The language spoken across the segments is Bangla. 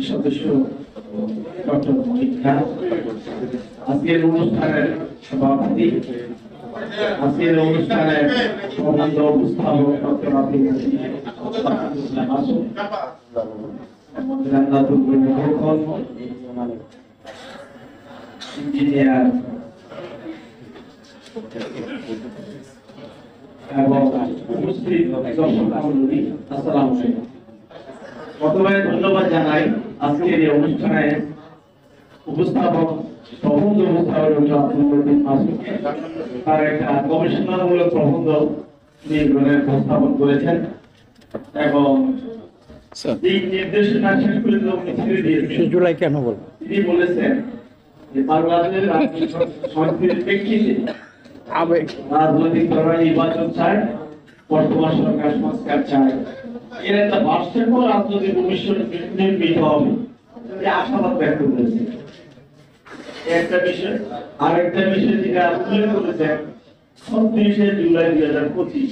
সদস্য ডক্টর পরীক্ষা, আজকের অনুষ্ঠানের সভাপতি, আজকের অনুষ্ঠানের প্রবন্ধ উপস্থাপক ডক্টর আব্দুল ইঞ্জিনিয়ার এবং উপস্থিত দর্শক মণ্ডলী, আসসালামু আলাইকুম। প্রথমে ধন্যবাদ জানাই আজকের এই অনুষ্ঠানে উপস্থাপক প্রবন্ধ তার একটা গবেষণামূলক প্রবন্ধ নির্মাণের উপস্থাপন করেছেন এবং এই নির্দেশনা শেষ করে ছেড়ে দিয়েছেন। জুলাই কেন বল তিনি বলেছেন যে বাংলাদেশের সংস্কৃতির প্রেক্ষিতে রাজনৈতিক দলের নির্বাচন চায়, বর্তমান সরকার সংস্কার চায়, এর একটা ভারসাম্য রাজনৈতিক ভবিষ্যৎ নির্মিত হবে, এই আশাবাদ ব্যক্ত করেছে। একটা বিষয়, আরেকটা বিষয় যেটা উল্লেখ করেছেন ৩৬ জুলাই ২০২৫,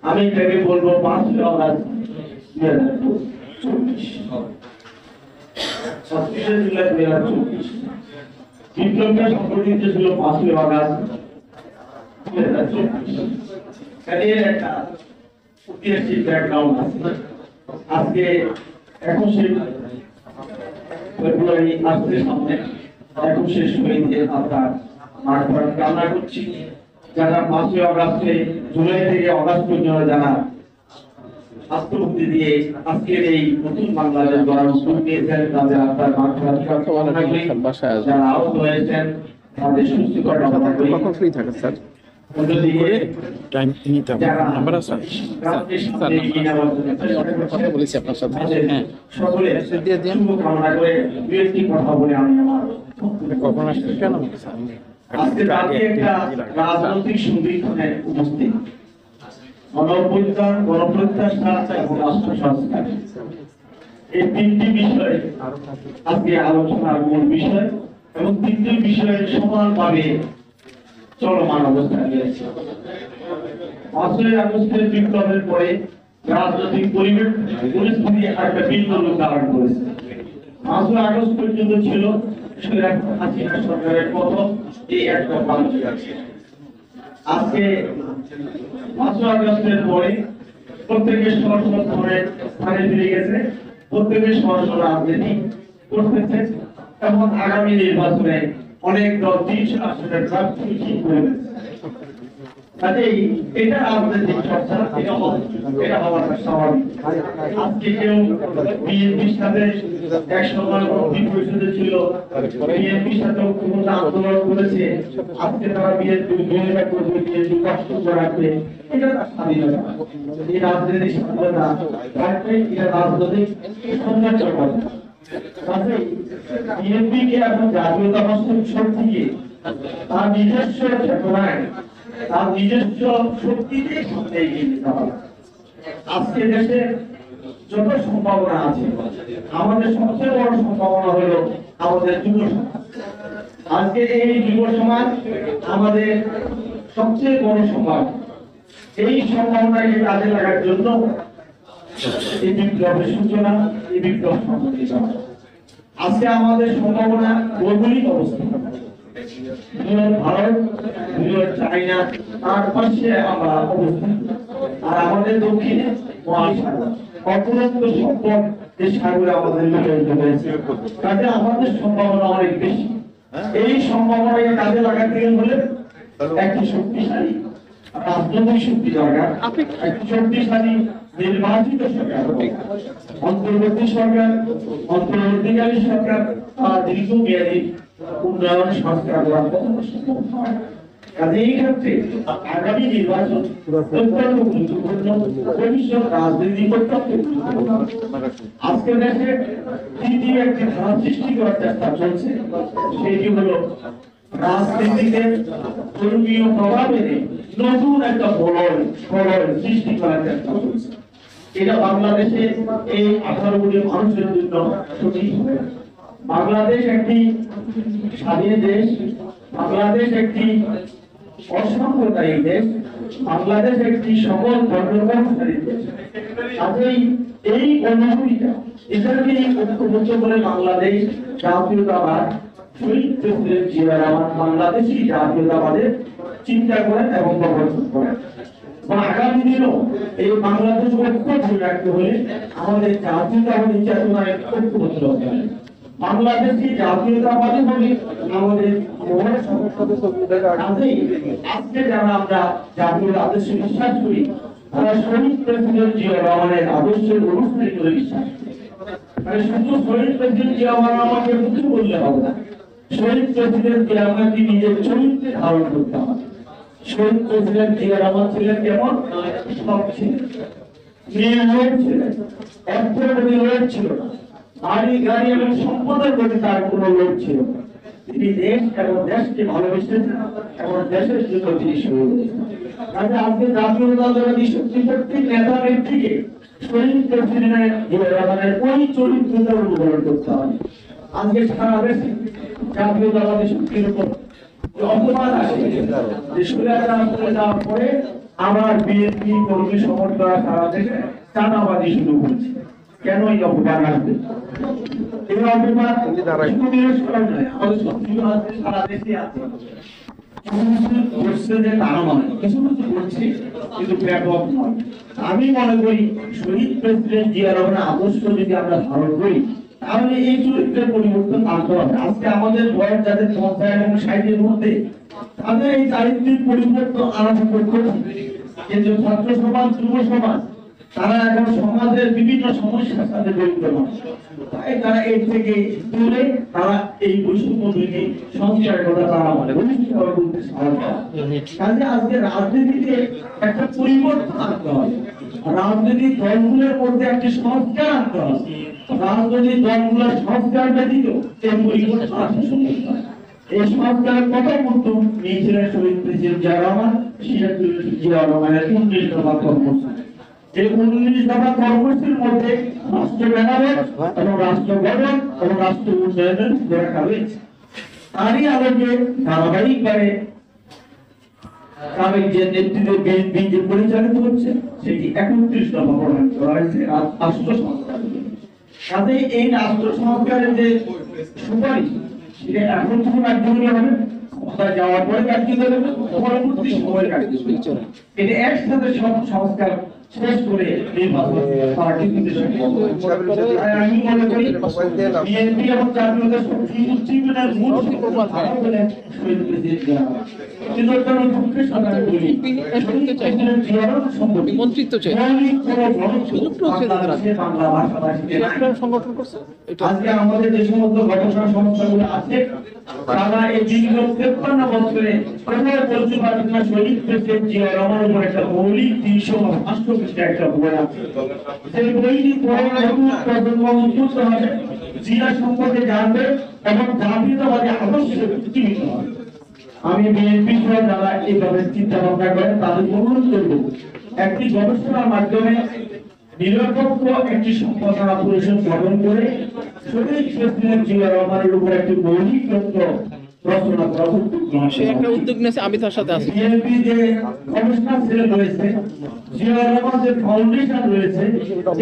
আমি এটাকে বলবো ৫ আগস্ট ২০২৪, ৩৬ জুলাই ২০২৪। বিপ্লবটা সংঘটিত ছিল ৫ আগস্ট ২০২৪। এর একটা ঐতিহাসিক ব্যাকগ্রাউন্ড আছে। আজকে ২১শে ফেব্রুয়ারি আসছে সামনে, ২১শে শহীদের আত্মার মাঠ কামনা করছি। যারা ৫ আগস্টে জুলাই থেকে আগস্ট পর্যন্ত যারা আত্মভুক্তি দিয়ে আজকের এই নতুন বাংলাদেশ গড়ার উদ্যোগ নিয়েছেন, তাদের আত্মার মাঠ কামনা করি। যারা আহত হয়েছেন তাদের সুস্থতার কামনা করি। কখন ফ্রি থাকে স্যার? টাইম নিতে হবে, নাম্বার আছে কথা বলেছি আপনার সাথে। হ্যাঁ, সকলে দিয়ে দিন। কামনা করে দুই কথা বলে আমি আমার কখন আসছে কেন আজকে রাতে একটা রাজনৈতিক সংবিধানে উপস্থিত গণঅভ্যুত্থান, গণপ্রত্যাশা এবং রাষ্ট্র সংস্কার, এই তিনটি বিষয় আজকে আলোচনার মূল বিষয় এবং তিনটি বিষয়ে সমানভাবে চলমান অবস্থা রয়েছে। ৫ আগস্টের বিপ্লবের পরে রাজনৈতিক পরিস্থিতি একটা ভিন্ন রূপ ধারণ করেছে। ৫ আগস্ট পর্যন্ত ছিল হাসিনা সরকারের পতন, এই একটা বাংলাদেশ আছে। আজকে ৫ আগস্টের পরে প্রত্যেকের স্ব-স্ব স্থানে ফিরে গেছে, প্রত্যেকের স্ব-স্ব রাজনীতি করতেছে এবং আগামী নির্বাচনে অনেক দল ৩০০ আসনের প্রার্থী ঠিক করে কাজেই এটা রাজনৈতিক চর্চা, এটা হওয়াটা স্বাভাবিক। আজকে কেউ বিএনপির সাথে এক সময় পরিষদে ছিল, বিএনপির সাথে ক্ষমতা আন্দোলন করেছে, আজকে তারা বিএনপি কষ্ট রাখবে, এটা তার স্বাধীনতা। এই রাজনৈতিক স্বাধীনতা থাকবে, এটা রাজনৈতিক সৌন্দর্য করে। বিএনপিকে এখন জাতীয়তাবাদী শক্তিকে তার নিজস্ব চেতনায়, তার নিজস্ব শক্তিতে সামনে এগিয়ে নিতে হবে। আজকে দেশে যত সম্ভাবনা আছে, আমাদের সবচেয়ে বড় সম্ভাবনা হলো আমাদের যুব সমাজ। আজকে এই যুব সমাজ আমাদের সবচেয়ে বড় সম্ভাবনা। এই সম্ভাবনাকে কাজে লাগার জন্য এই বিপ্লবের সূচনা, এই বিপ্লব সংঘটিত হয়। আজকে আমাদের সম্ভাবনা ভৌগোলিক অবস্থা, ভারত, চায়না, তার পাশে আমরা অবস্থান, আর আমাদের দক্ষিণে মহাসাগর, অপরন্ত সম্পদ এই সাগরে আমাদের নিয়োজিত হয়েছে। কাজে আমাদের সম্ভাবনা অনেক বেশি। এই সম্ভাবনাকে কাজে লাগাতে হলে একটি শক্তিশালী রাজনৈতিক শক্তি দরকার, একটি শক্তিশালী নির্বাচিত সরকার, অন্তর্বর্তী সরকার, অন্তর্বর্তীকালীন সরকার, দীর্ঘমেয়াদী উন্নয়ন সংস্কার করা সম্ভব হয়। কাজে এই ক্ষেত্রে আগামী নির্বাচন অত্যন্ত গুরুত্বপূর্ণ, ভবিষ্যৎ রাজনীতি অত্যন্ত গুরুত্বপূর্ণ। আজকে দেশে তৃতীয় একটি ধারা সৃষ্টি করার চেষ্টা চলছে, সেটি হলো রাজনীতিতে ধর্মীয় প্রভাবে নতুন একটা বলয় সৃষ্টি করার চেষ্টা চলছে। এটা বাংলাদেশে এই 18 কোটি মানুষের জন্য সঠিক হবে। বাংলাদেশ একটি স্বাধীন দেশ, বাংলাদেশ একটি অসাম্প্রদায়িক দেশ, বাংলাদেশ একটি সকল ধর্মাবলম্বী দেশ। কাজেই এই অনুভূতিটা এটাকে ঐক্যবদ্ধ করে বাংলাদেশ জাতীয়তাবাদ, শহীদ প্রেসিডেন্ট জিয়া রহমান বাংলাদেশি জাতীয়তাবাদের চিন্তা করেন এবং প্রবর্তন করেন। আগামী দিনেও এই বাংলাদেশ ঐক্য ধরে রাখতে হলে আমাদের জাতীয়তাবাদী চেতনায় ঐক্যবদ্ধ হতে হবে। বাংলাদেশি জাতীয়তাবাদী হলে আমাদের আজকে যারা আমরা জাতীয় আদর্শে বিশ্বাস করি, তারা শহীদ প্রেসিডেন্ট জিয়া রহমানের আদর্শের অনুষ্ঠানে করে বিশ্বাস করি। মানে শুধু শহীদ প্রেসিডেন্ট জিয়া রহমানকে কিছু বললে হবে না, শহীদ প্রেসিডেন্ট জিয়া রহমানকে নিজের চরিত্রে ধারণ করতে হবে। শহীদ প্রেসিডেন্ট জিয়া রহমান ছিলেন কেমন? সব ছিলেন, নির্ভর ছিলেন, অর্থের প্রতি লোভ ছিল না, বাড়ি গাড়ি এবং সম্পদের প্রতি তার কোনো লোভ ছিল না। তিনি দেশ এবং দেশকে ভালোবেসেছেন এবং দেশের জন্য তিনি শহীদ হয়েছেন। কাজে আজকে জাতীয়তাবাদী শক্তি প্রত্যেক নেতা নেত্রীকে শহীদ প্রেসিডেন্ট জিয়া রহমানের ওই চরিত্রটা অনুসরণ করতে হবে। আজকে সারা দেশে জাতীয়তাবাদী শক্তির উপর অপমান আসে যে সুরাচার করে যাওয়ার পরে আমার বিএনপি কর্মী সমর্থকরা সারা দেশে চাঁদাবাদী শুরু করছে। কেন এই অপমান আসবে? এই অপমান আমাদের শক্তিগুলো আছে, সারা দেশে আছে। আমি মনে করি শহীদ প্রেসিডেন্ট জিয়া রহমানের আদর্শ যদি আমরা ধারণ করি, তাহলে এই চরিত্রের পরিবর্তন আনতে হবে। আজকে আমাদের বয়স যাদের 50 এবং 60-এর মধ্যে, তাদের এই চারিত্রিক পরিবর্তন আরম্ভ করতে হবে। কিন্তু ছাত্র সমাজ, যুব সমাজ, তারা এখন সমাজের বিভিন্ন সমস্যার সাথে জড়িত নয়, তাই তারা এর থেকে দূরে তারা এই বৈষম্য বিরোধী সংস্কারের কথা তারা মনে ঘনিষ্ঠভাবে বলতে সাহায্য করে। কাজে আজকে রাজনীতিতে একটা পরিবর্তন আনতে হবে, রাজনৈতিক দলগুলোর মধ্যে একটি সংস্কার আনতে হবে। রাজনৈতিক দলগুলোর সংস্কার ব্যতীত এই পরিবর্তন আসা সম্ভব নয়। এই সংস্কারের কথা মতো নিয়েছিলেন শহীদ প্রেসিডেন্ট জিয়া রহমান, জিয়া রহমানের 19 দফা কর্মসূচি। এই 19 দফা কর্মসূচির মধ্যে রাষ্ট্র মেরামত এবং রাষ্ট্র গঠন এবং রাষ্ট্র উন্নয়নের রাখা হয়েছে। তারই আলোকে ধারাবাহিকভাবে সাবেক যে নেতৃত্বে বিএনপি যে পরিচালিত হচ্ছে, সেটি 31 দফা প্রণয়ন করা হয়েছে রাষ্ট্র সংস্কার। কাজে এই রাষ্ট্র সংস্কারের যে সুপারিশ, সেটা এখন যখন কার্যকরী হবে, ক্ষমতায় যাওয়ার পরে কার্যকরী হবে, পরবর্তী সময়ে কার্যকরী হবে। এটা একসাথে সব সংস্কার শেষ করে নির্বাচন পার্টি কিন্তু আমি মনে করি বিএনপি এবং জাতীয়তা শক্তি উজ্জীবনের মূল শহীদ প্রেসিডেন্ট জিয়া রহমান। দুঃখের সাথে আমি বলি, শহীদ প্রেসিডেন্ট জিয়া রহমান সম্পর্কে মন্ত্রিত্ব চাই বাংলা ভাষাভাষী সংগঠন করছে। আজকে আমাদের যে সমস্ত গবেষণা সংস্থাগুলো আছে, তারা এই দীর্ঘ 53 বছরে কোথায় বলতে পারবে না শহীদ প্রেসিডেন্ট জিয়া রহমানের উপর একটা মৌলিক 300 পৃষ্ঠা একটা বই আছে। সেই বইটি পড়ে নতুন প্রজন্ম উদ্বুদ্ধ হবে, জিয়া সম্পর্কে জানবে এবং জাতীয়তাবাদী আদর্শে উজ্জীবিত হবে। আমি বিএনপি সহ যারা এইভাবে চিন্তা ভাবনা করেন তাদের অনুরোধ করব, একটি গবেষণার মাধ্যমে নিরপেক্ষ একটি সম্পাদনা পরিষদ গঠন করে শহীদ প্রেসিডেন্ট জিয়া রহমানের উপর একটি মৌলিক তত্ত্ব রচনা করা সে একটা উদ্যোগ নিয়েছে, আমি তার সাথে আছি। বিএনপি যে গবেষণা সেল রয়েছে, জিয়া রহমান যে ফাউন্ডেশন রয়েছে,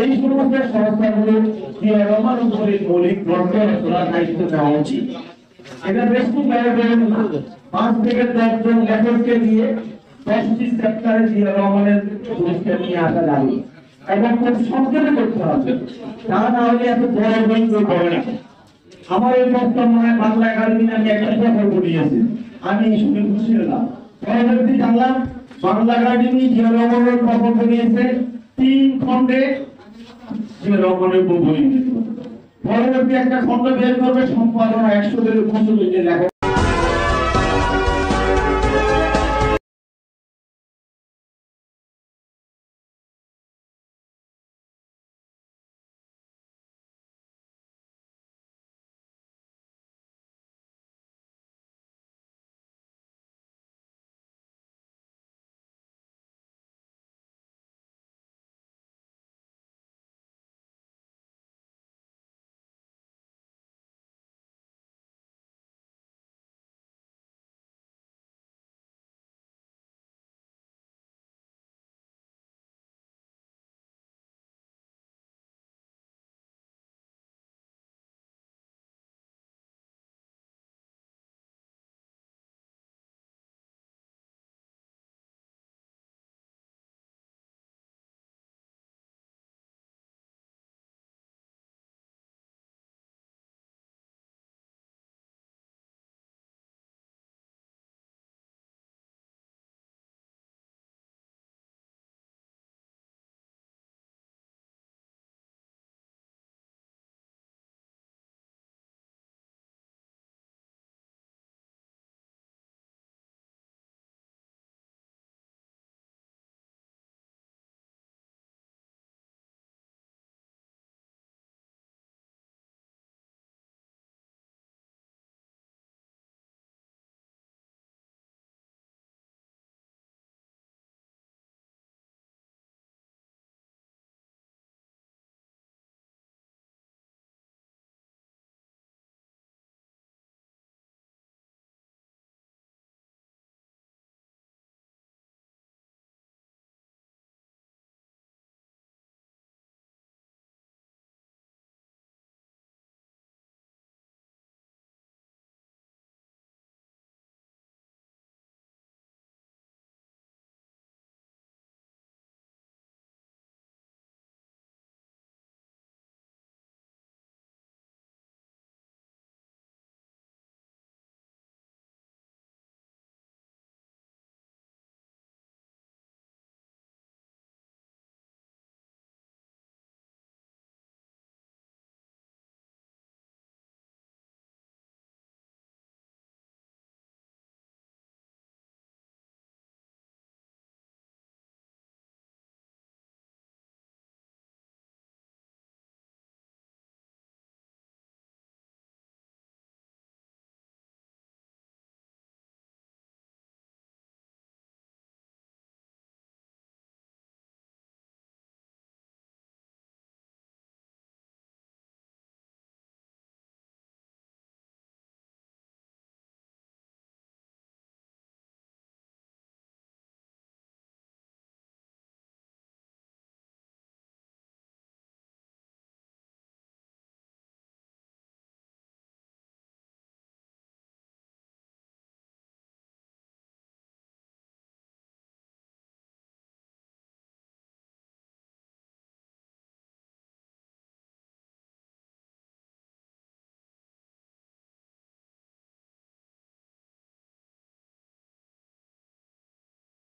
এই সমস্ত সংস্থাগুলো জিয়া রহমান উপরে মৌলিক গ্রন্থ রচনার দায়িত্ব নেওয়া উচিত। এটা বেশ খুব 5 থেকে 10 জন লেখককে দিয়ে 10টি চ্যাপ্টারে জিয়া রহমানের পুরস্কার নিয়ে আসা যাবে এবং খুব সংক্ষেপে করতে হবে, তা না হলে এত বড় বই কেউ পড়ে না। আমার এই প্রস্তাব মনে হয় বাংলা একাডেমি আমি একটা প্রকল্প নিয়েছি, আমি শুনে খুশি হলাম। পরবর্তী জানলাম বাংলা একাডেমি জিয়া রহমানের প্রকল্প নিয়েছে 3 খণ্ডে জিয়া রহমানের বই। পরবর্তী একটা খণ্ড বের করবে সম্পাদনা 100 লেখক